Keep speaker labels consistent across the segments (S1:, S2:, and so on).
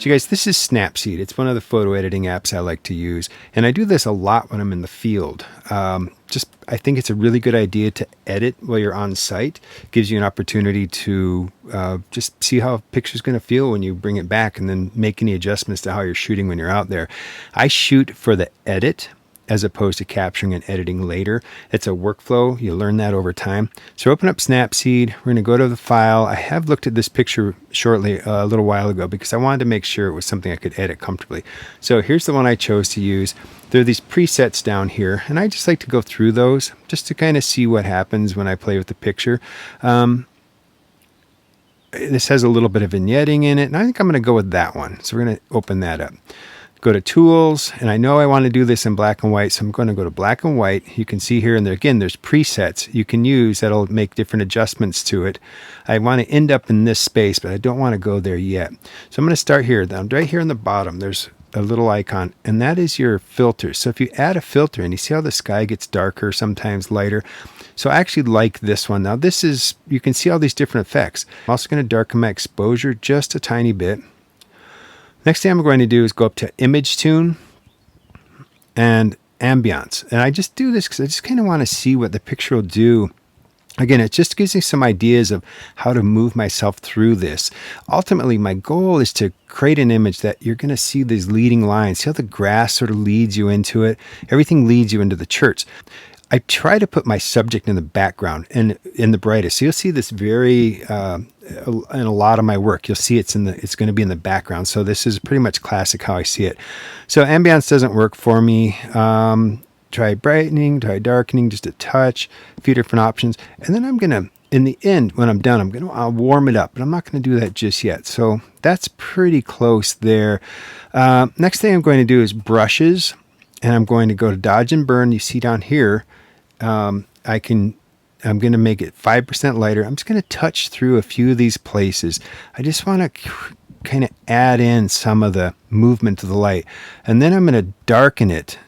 S1: So guys, this is Snapseed. It's one of the photo editing apps I like to use. And I do this a lot when I'm in the field. I think it's a really good idea to edit while you're on site. It gives you an opportunity to just see how a picture's going to feel when you bring it back and then make any adjustments to how you're shooting when you're out there. I shoot for the edit as opposed to capturing and editing later. It's a workflow. You learn that over time. So open up Snapseed. We're going to go to the file. I have looked at this picture shortly a little while ago because I wanted to make sure it was something I could edit comfortably. So here's the one I chose to use. There are these presets down here, and I just like to go through those just to kind of see what happens when I play with the picture. This has a little bit of vignetting in it, and I think I'm going to go with that one. So we're going to open that up. Go to tools, and I know I want to do this in black and white, so I'm going to go to black and white. You can see here, and there again, there's presets you can use that'll make different adjustments to it. I want to end up in this space, but I don't want to go there yet. So I'm going to start here. Down right here in the bottom, there's a little icon, and that is your filter. So if you add a filter, and you see how the sky gets darker, sometimes lighter. So I actually like this one. Now this is, you can see all these different effects. I'm also going to darken my exposure just a tiny bit. Next thing I'm going to do is go up to Image Tune and Ambiance. And I just do this because I just kind of want to see what the picture will do. Again, it just gives me some ideas of how to move myself through this. Ultimately, my goal is to create an image that you're going to see these leading lines. See how the grass sort of leads you into it? Everything leads you into the church. I try to put my subject in the background and in the brightest. So you'll see this very, in a lot of my work, you'll see it's going to be in the background. So this is pretty much classic how I see it. So ambience doesn't work for me. Try brightening, try darkening, just a touch, a few different options. And then I'm going to, in the end, when I'm done, I'll warm it up, but I'm not going to do that just yet. So that's pretty close there. Next thing I'm going to do is brushes. And I'm going to go to Dodge and Burn. You see down here, I'm going to make it 5% lighter. I'm just going to touch through a few of these places. I just want to kind of add in some of the movement of the light. And then I'm going to darken it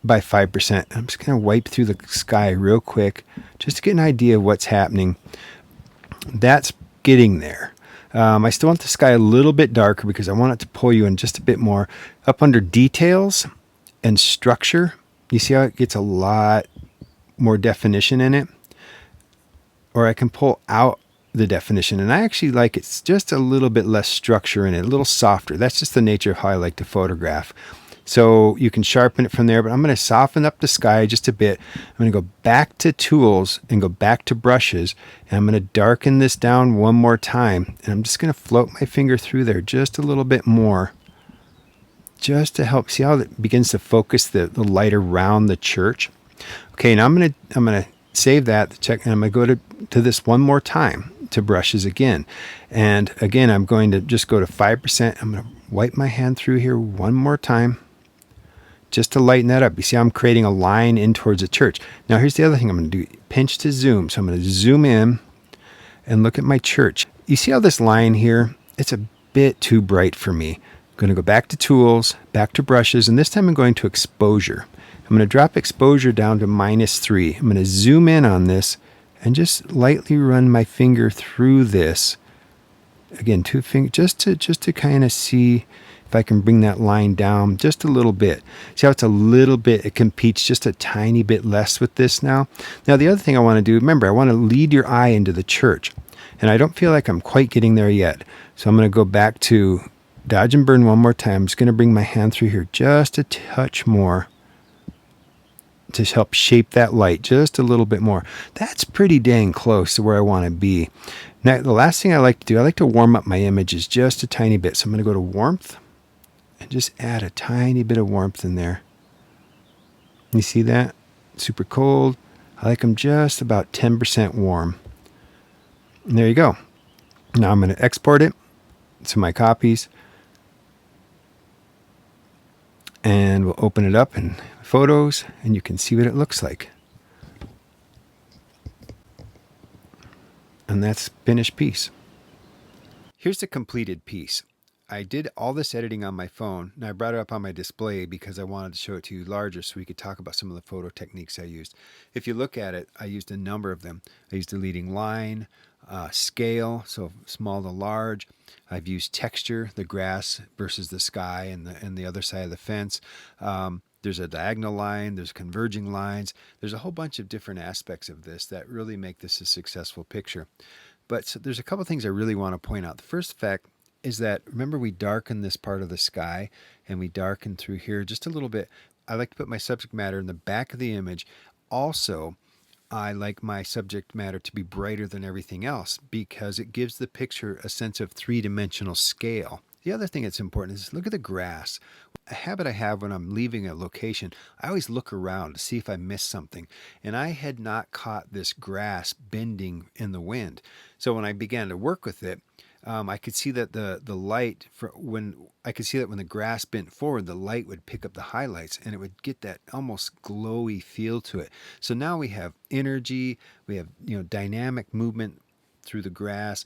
S1: by 5%. I'm just going to wipe through the sky real quick just to get an idea of what's happening. That's getting there. I still want the sky a little bit darker because I want it to pull you in just a bit more. Up under Details and Structure, you see how it gets a lot more definition in it? Or I can pull out the definition, and I actually like it's just a little bit less structure in it, a little softer. That's just the nature of how I like to photograph. So you can sharpen it from there, but I'm going to soften up the sky just a bit. I'm going to go back to Tools and go back to Brushes, and I'm going to darken this down one more time, and I'm just going to float my finger through there just a little bit more, just to help see how it begins to focus the light around the church. Okay, now I'm gonna save that, check, and I'm gonna go to this one more time, to Brushes again. And again, I'm going to just go to 5%. I'm gonna wipe my hand through here one more time, just to lighten that up. You see how I'm creating a line in towards the church. Now here's the other thing I'm gonna do, pinch to zoom. So I'm gonna zoom in and look at my church. You see how this line here, it's a bit too bright for me. I'm going to go back to Tools, back to Brushes, and this time I'm going to Exposure. I'm going to drop exposure down to -3. I'm going to zoom in on this and just lightly run my finger through this. Again, two fingers, just to kind of see if I can bring that line down just a little bit. See how it's a little bit, it competes just a tiny bit less with this now. Now the other thing I want to do, remember, I want to lead your eye into the church, and I don't feel like I'm quite getting there yet. So I'm going to go back to Dodge and Burn one more time. I'm just going to bring my hand through here just a touch more to help shape that light just a little bit more. That's pretty dang close to where I want to be. Now, the last thing I like to do, I like to warm up my images just a tiny bit. So I'm going to go to Warmth and just add a tiny bit of warmth in there. You see that? Super cold. I like them just about 10% warm. And there you go. Now I'm going to export it to my copies. And we'll open it up in Photos, and you can see what it looks like. And that's finished piece. Here's the completed piece. I did all this editing on my phone, and I brought it up on my display because I wanted to show it to you larger so we could talk about some of the photo techniques I used. If you look at it, I used a number of them. I used a leading line. scale, so small to large. I've used texture, the grass versus the sky and the other side of the fence. There's a diagonal line, there's converging lines. There's a whole bunch of different aspects of this that really make this a successful picture. But so there's a couple things I really want to point out. The first fact is that, remember, we darken this part of the sky and we darken through here just a little bit. I like to put my subject matter in the back of the image. Also, I like my subject matter to be brighter than everything else because it gives the picture a sense of three-dimensional scale. The other thing that's important is look at the grass. A habit I have when I'm leaving a location, I always look around to see if I missed something. And I had not caught this grass bending in the wind. So when I began to work with it, I could see that the light when the grass bent forward, the light would pick up the highlights and it would get that almost glowy feel to it. So now we have energy, we have dynamic movement through the grass.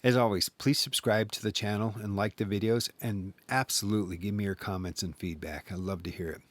S1: As always, please subscribe to the channel and like the videos, and absolutely give me your comments and feedback. I'd love to hear it.